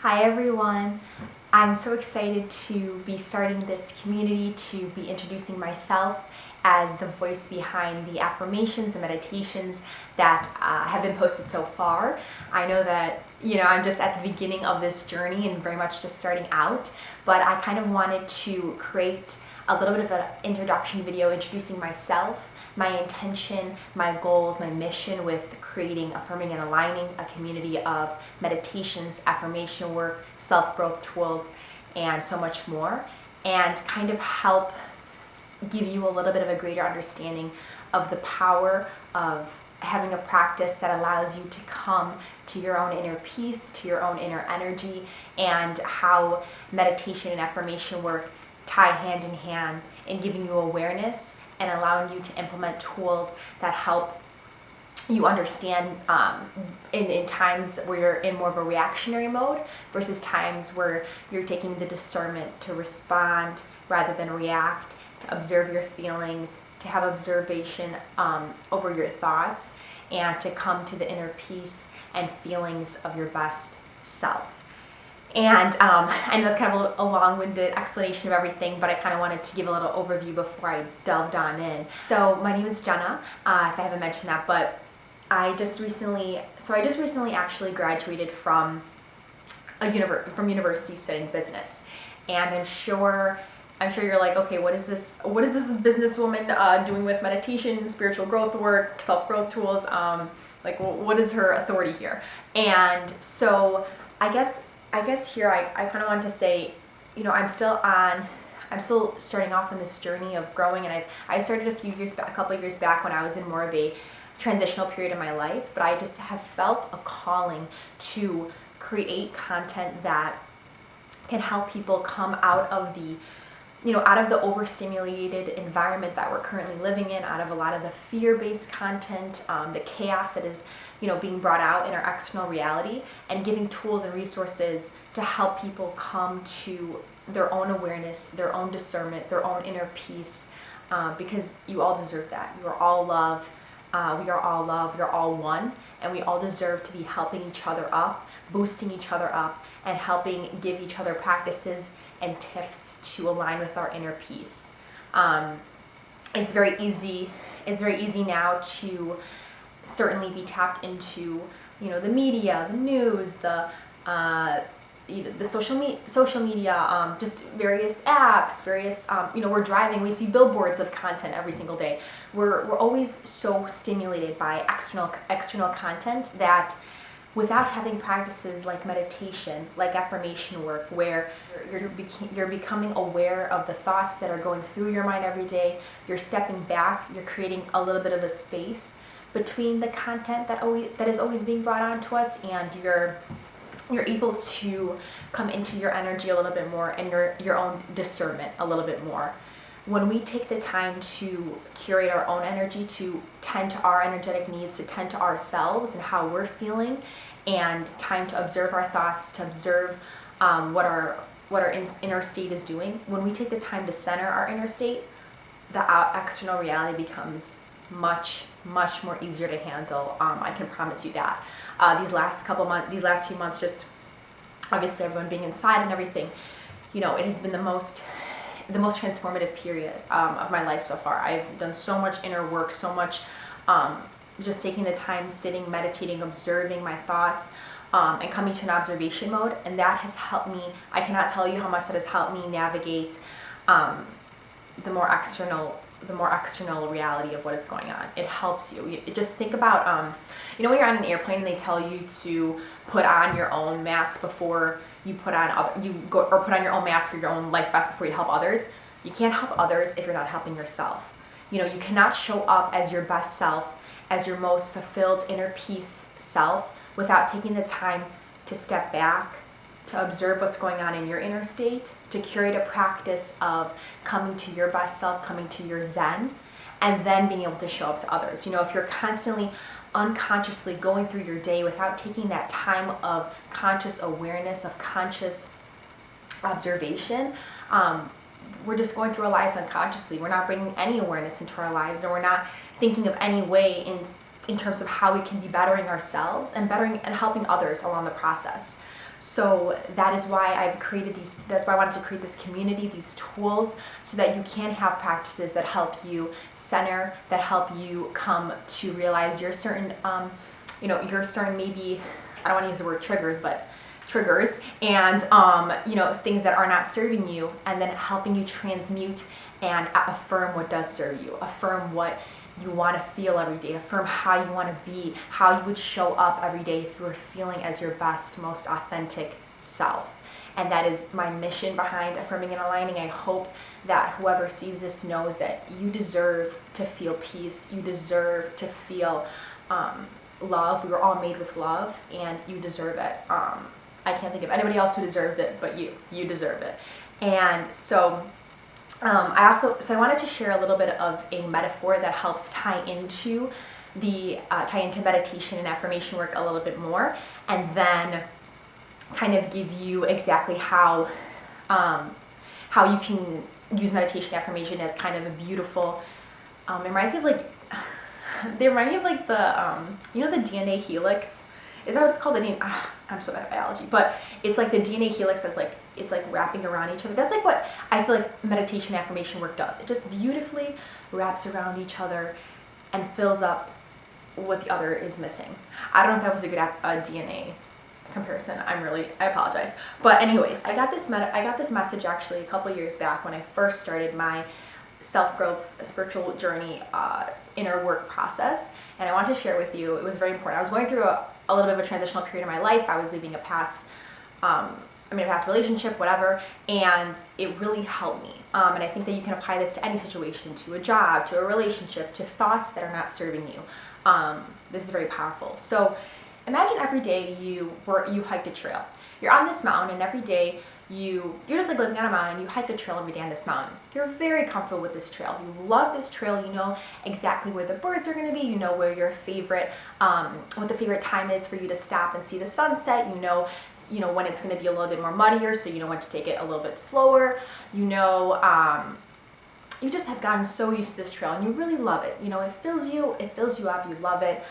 Hi everyone. I'm so excited to be starting this community, to be introducing myself as the voice behind the affirmations and meditations that have been posted so far. I know that, I'm just at the beginning of this journey and very much just starting out, but I kind of wanted to create a little bit of an introduction video introducing myself, my intention, my goals, my mission with creating, affirming, and aligning a community of meditations, affirmation work, self-growth tools, and so much more, and kind of help give you a little bit of a greater understanding of the power of having a practice that allows you to come to your own inner peace, to your own inner energy, and how meditation and affirmation work tie hand in hand in giving you awareness and allowing you to implement tools that help you understand in times where you're in more of a reactionary mode versus times where you're taking the discernment to respond rather than react, to observe your feelings, to have observation over your thoughts, and to come to the inner peace and feelings of your best self. And that's kind of a long-winded explanation of everything, but I kind of wanted to give a little overview before I delved on in. So my name is Jenna, if I haven't mentioned that, but I just recently actually graduated from university studying business, and I'm sure you're like, okay, what is this businesswoman doing with meditation, spiritual growth work, self-growth tools? What is her authority here? And so I guess here I kind of want to say, I'm still starting off on this journey of growing, and I started a couple of years back when I was in more of a transitional period in my life, but I just have felt a calling to create content that can help people come out of the overstimulated environment that we're currently living in, out of a lot of the fear-based content, the chaos that is, being brought out in our external reality, and giving tools and resources to help people come to their own awareness, their own discernment, their own inner peace, because you all deserve that. You are all love. We are all love. We are all one, and we all deserve to be helping each other up, boosting each other up, and helping give each other practices and tips to align with our inner peace. It's very easy now to certainly be tapped into, the media, the news, the social media, just various apps, we're driving, we see billboards of content every single day. We're always so stimulated by external content that without having practices like meditation, like affirmation work, where you're becoming aware of the thoughts that are going through your mind every day, you're stepping back, you're creating a little bit of a space between the content that is always being brought on to us, and you're able to come into your energy a little bit more and your own discernment a little bit more. When we take the time to curate our own energy, to tend to our energetic needs, to tend to ourselves and how we're feeling, and time to observe our thoughts, to observe what our inner state is doing, when we take the time to center our inner state, the external reality becomes much more easier to handle. I can promise you that. These last few months, just obviously everyone being inside and everything, it has been the most transformative period of my life so far. I've done so much inner work, so much just taking the time, sitting, meditating, observing my thoughts, and coming to an observation mode, and that has helped me. I cannot tell you how much that has helped me navigate the more external reality of what is going on. It helps you. Just think about, when you're on an airplane and they tell you to put on your own mask before you put on put on your own mask or your own life vest before you help others. You can't help others if you're not helping yourself. You cannot show up as your best self, as your most fulfilled inner peace self, without taking the time to step back, to observe what's going on in your inner state, to curate a practice of coming to your best self, coming to your zen, and then being able to show up to others. If you're constantly unconsciously going through your day without taking that time of conscious awareness, of conscious observation, we're just going through our lives unconsciously. We're not bringing any awareness into our lives, and we're not thinking of any way in terms of how we can be bettering ourselves and helping others along the process. So that is why I've created these, that's why I wanted to create this community, these tools, so that you can have practices that help you center, that help you come to realize your certain, your certain, maybe, I don't want to use the word triggers, but triggers, and things that are not serving you, and then helping you transmute and affirm what does serve you, affirm what you want to feel every day, affirm how you want to be, how you would show up every day through feeling as your best, most authentic self. And that is my mission behind Affirming and Aligning. I hope that whoever sees this knows that you deserve to feel peace, you deserve to feel love. We were all made with love, and you deserve it. I can't think of anybody else who deserves it but you deserve it. And so I wanted to share a little bit of a metaphor that helps tie into meditation and affirmation work a little bit more, and then kind of give you exactly how you can use meditation affirmation as kind of a beautiful, it reminds me of like, they remind me of like the, the DNA helix. Is that what it's called? I'm so bad at biology, but it's like the DNA helix that's like, it's like wrapping around each other. That's like what I feel like meditation affirmation work does. It just beautifully wraps around each other and fills up what the other is missing. I don't know if that was a good DNA comparison. I apologize. But anyways, I got this message actually a couple years back when I first started my self-growth spiritual journey, inner work process, and I want to share with you. It was very important. I was going through a little bit of a transitional period in my life. I was leaving a past relationship, whatever, and it really helped me. And I think that you can apply this to any situation, to a job, to a relationship, to thoughts that are not serving you. This is very powerful. So imagine every day you hiked a trail. You're on this mountain, and every day you're just like living on a mountain. You hike a trail every day on this mountain. You're very comfortable with this trail. You love this trail. You know exactly where the birds are going to be. You know where your favorite, what the favorite time is for you to stop and see the sunset. You know when it's going to be a little bit more muddier, so you know when to take it a little bit slower. You just have gotten so used to this trail, and you really love it. It fills you up. You love it.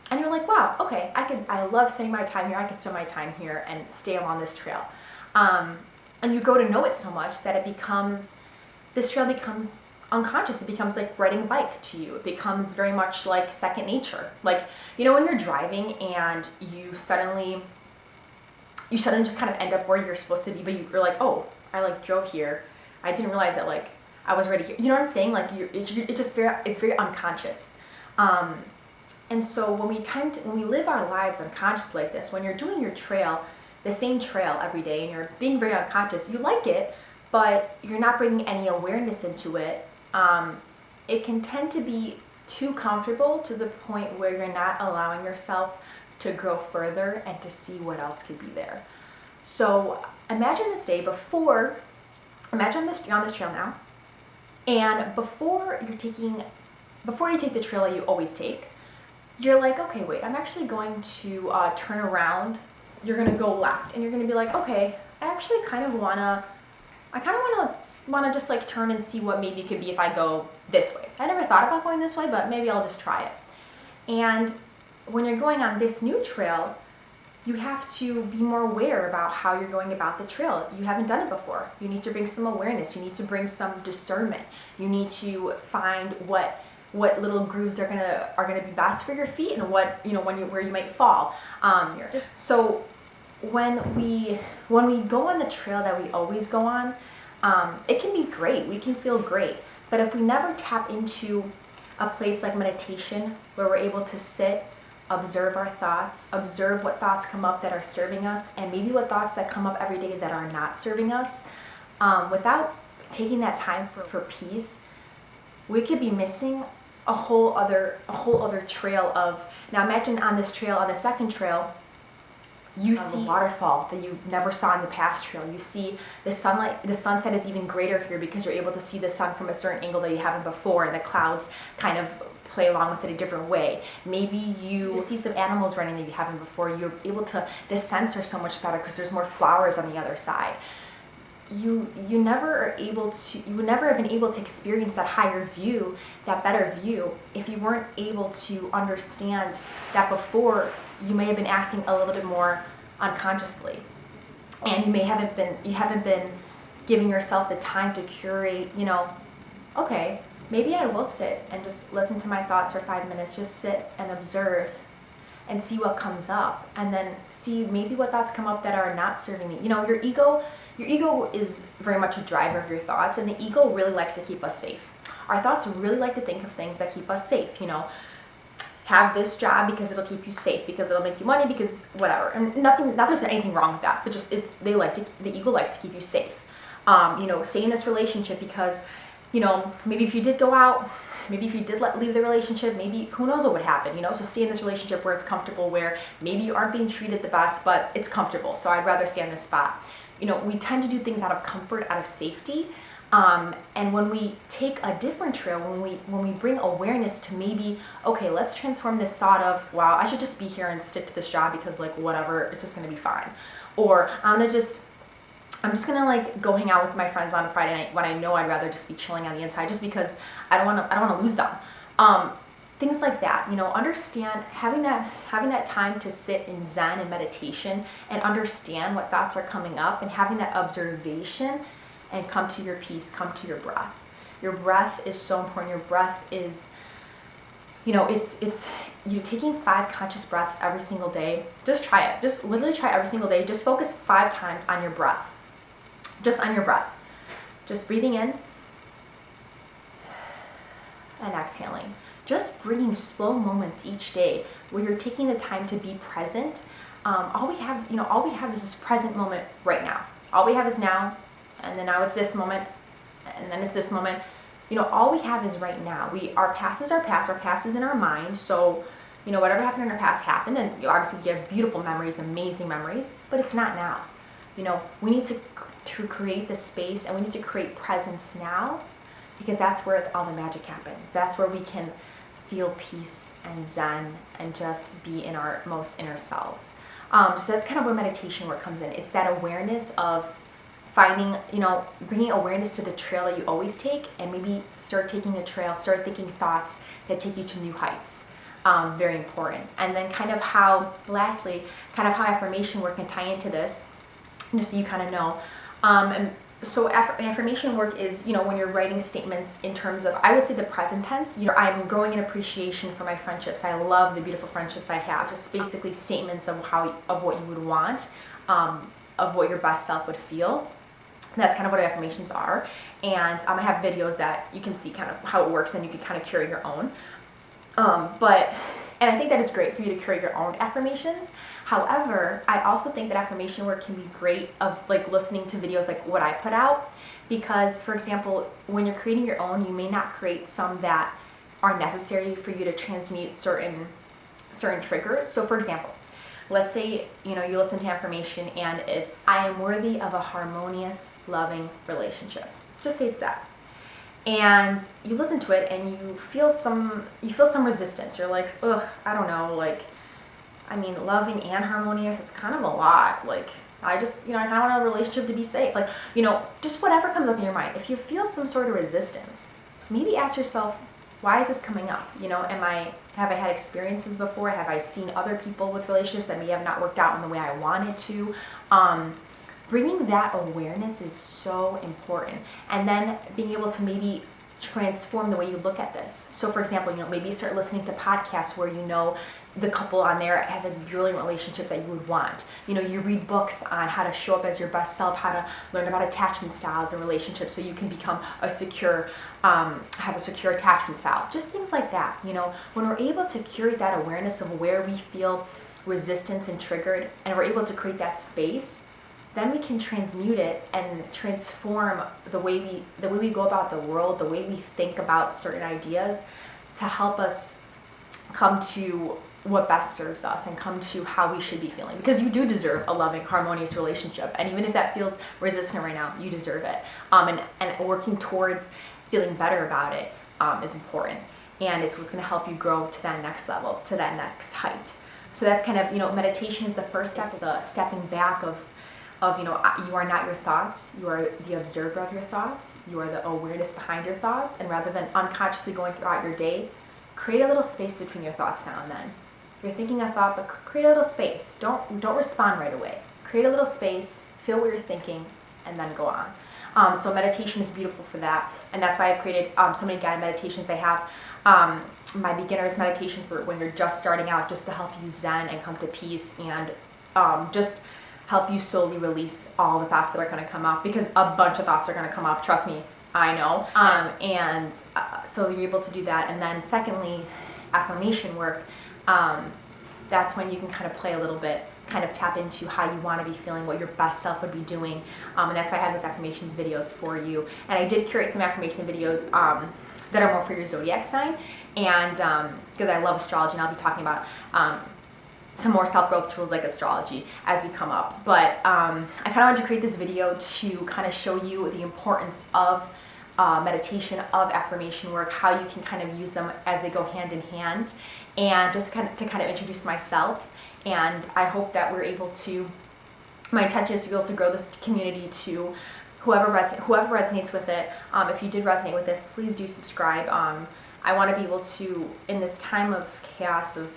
And you're like, wow, okay, I love spending my time here. I could spend my time here and stay along this trail. And you grow to know it so much that this trail becomes unconscious. It becomes like riding a bike to you. It becomes very much like second nature. Like, when you're driving and you suddenly just kind of end up where you're supposed to be, but you're like, oh, I like drove here. I didn't realize that like I was already here. You know what I'm saying? Like it's very unconscious. And so when we live our lives unconsciously like this, when you're doing your trail, the same trail every day, and you're being very unconscious, you like it, but you're not bringing any awareness into it, it can tend to be too comfortable to the point where you're not allowing yourself to grow further and to see what else could be there. So imagine this day imagine you're on this trail now, and before you take the trail that you always take, you're like, okay, wait, I'm actually going to turn around. You're going to go left, and you're going to be like, okay, I actually kind of want to just like turn and see what maybe it could be if I go this way. I never thought about going this way, but maybe I'll just try it. And when you're going on this new trail, you have to be more aware about how you're going about the trail. You haven't done it before. You need to bring some awareness. You need to bring some discernment. You need to find what little grooves are gonna be best for your feet, and where you might fall. So when we go on the trail that we always go on, it can be great. We can feel great. But if we never tap into a place like meditation, where we're able to sit, observe our thoughts, observe what thoughts come up that are serving us, and maybe what thoughts that come up every day that are not serving us, without taking that time for peace, we could be missing a whole other trail of. Now imagine on this trail, on the second trail, you see a waterfall that you never saw in the past trail. You see the sunlight, the sunset is even greater here because you're able to see the sun from a certain angle that you haven't before, and the clouds kind of play along with it a different way. Maybe you see some animals running that you haven't before. You're able to, the scents are so much better because there's more flowers on the other side. You would never have been able to experience that higher view, that better view, if you weren't able to understand that before you may have been acting a little bit more unconsciously. And you haven't been giving yourself the time to curate, okay, maybe I will sit and just listen to my thoughts for 5 minutes, just sit and observe and see what comes up, and then see maybe what thoughts come up that are not serving me. Your ego is very much a driver of your thoughts, and the ego really likes to keep us safe. Our thoughts really like to think of things that keep us safe, have this job because it'll keep you safe, because it'll make you money, because whatever. And not there's anything wrong with that, but just the ego likes to keep you safe. Stay in this relationship because, maybe if you did go out, maybe if you did leave the relationship, maybe who knows what would happen, so stay in this relationship where it's comfortable, where maybe you aren't being treated the best, but it's comfortable, so I'd rather stay in this spot. We tend to do things out of comfort, out of safety. And when we take a different trail, when we bring awareness to maybe, okay, let's transform this thought of, wow, I should just be here and stick to this job because whatever, it's just gonna be fine. Or I'm just gonna go hang out with my friends on a Friday night when I know I'd rather just be chilling on the inside just because I don't wanna lose them. Things like that, understand, having that time to sit in Zen and meditation and understand what thoughts are coming up, and having that observation and come to your peace, come to your breath. Your breath is so important. Your breath is, it's you taking 5 conscious breaths every single day. Just try it. Just literally try every single day. Just focus 5 times on your breath. Just on your breath. Just breathing in and exhaling. Just bringing slow moments each day where you're taking the time to be present. All we have is this present moment right now. All we have is now. And then now it's this moment, and then it's this moment. All we have is right now. Our past is our past. Our past is in our mind. So, whatever happened in our past happened, and obviously we have beautiful memories, amazing memories, but it's not now. We need to create the space, and we need to create presence now, because that's where all the magic happens. That's where we can feel peace and Zen and just be in our most inner selves. So that's kind of where meditation work comes in. It's that awareness of finding, bringing awareness to the trail that you always take, and maybe start taking a trail, start thinking thoughts that take you to new heights. Very important. And then lastly, how affirmation work can tie into this, just so you kind of know. And so affirmation work is, when you're writing statements in terms of, I would say the present tense, I'm growing in appreciation for my friendships. I love the beautiful friendships I have. Just basically statements of what you would want, of what your best self would feel. That's kind of what affirmations are. And I have videos that you can see kind of how it works, and you can kind of curate your own. And I think that it's great for you to curate your own affirmations. However, I also think that affirmation work can be great of listening to videos like what I put out, because, for example, when you're creating your own, you may not create some that are necessary for you to transmute certain triggers. So, for example, let's say, you listen to affirmation and it's, I am worthy of a harmonious, loving relationship. Just say it's that. And you listen to it and you feel some resistance. You're like, ugh, I don't know, loving and harmonious, it's kind of a lot. I just, I kind of want a relationship to be safe. Just whatever comes up in your mind. If you feel some sort of resistance, maybe ask yourself, why is this coming up? Have I had experiences before? Have I seen other people with relationships that may have not worked out in the way I wanted to? Bringing that awareness is so important. And then being able to maybe transform the way you look at this. So, for example, maybe you start listening to podcasts where the couple on there has a brilliant relationship that you would want. You read books on how to show up as your best self, how to learn about attachment styles and relationships so you can become have a secure attachment style. Just things like that. When we're able to curate that awareness of where we feel resistance and triggered, and we're able to create that space, then we can transmute it and transform the way we go about the world, the way we think about certain ideas, to help us come to what best serves us and come to how we should be feeling. Because you do deserve a loving, harmonious relationship. And even if that feels resistant right now, you deserve it. And working towards feeling better about it is important. And it's what's going to help you grow to that next level, to that next height. So that's kind of, meditation is the first step, the stepping back of you are not your thoughts, you are the observer of your thoughts, you are the awareness behind your thoughts, and rather than unconsciously going throughout your day, create a little space between your thoughts now and then. you're thinking a thought, but create a little space. Don't respond right away. Create a little space, feel what you're thinking, and then go on. So meditation is beautiful for that, and that's why I've created so many guided meditations. I have my beginner's meditation for when you're just starting out, just to help you zen and come to peace, and just help you slowly release all the thoughts that are going to come up, because a bunch of thoughts are going to come up. Trust me, I know. So you're able to do that. And then secondly, affirmation work. That's when you can kind of play a little bit, kind of tap into how you want to be feeling, what your best self would be doing. And that's why I have those affirmations videos for you. And I did curate some affirmation videos that are more for your zodiac sign. And because I love astrology, and I'll be talking about some more self-growth tools like astrology as we come up. But I kind of wanted to create this video to kind of show you the importance of meditation, of affirmation work, how you can kind of use them as they go hand in hand, and just kind of introduce myself. And I hope that we're able to, my intention is to be able to grow this community to whoever resonates with it. If you did resonate with this, please do subscribe. I want to be able to, in this time of chaos, of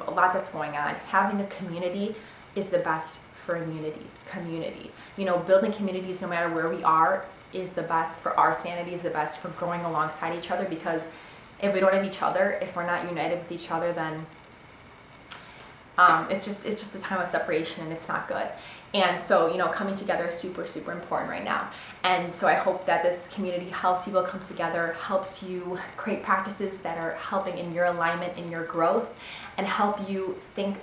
a lot that's going on, having a community is the best for community. You know, building communities no matter where we are is the best for our sanity, is the best for growing alongside each other, because if we don't have each other, if we're not united with each other, then it's just a time of separation, and it's not good. And so, you know, coming together is super, super important right now. And so I hope that this community helps people come together, helps you create practices that are helping in your alignment, in your growth, and help you think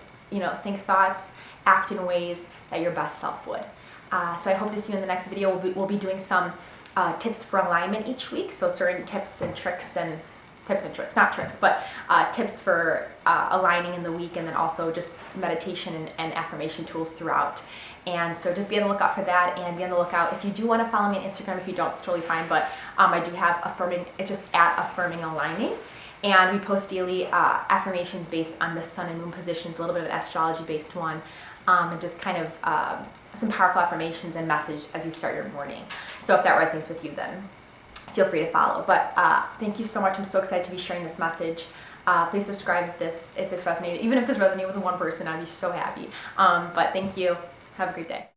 thoughts, act in ways that your best self would. So I hope to see you in the next video. We'll be doing some tips for alignment each week. So certain tips and tricks, not tricks, but tips for aligning in the week, and then also just meditation and affirmation tools throughout. And so just be on the lookout for that, and be on the lookout. If you do want to follow me on Instagram, if you don't, it's totally fine, but I do have affirming, it's just at affirming aligning. And we post daily affirmations based on the sun and moon positions, a little bit of an astrology based one, and just kind of some powerful affirmations and message as you start your morning. So if that resonates with you, then feel free to follow. But thank you so much. I'm so excited to be sharing this message. Please subscribe if this resonated. Even if this resonated with one person, I'd be so happy. But thank you. Have a great day.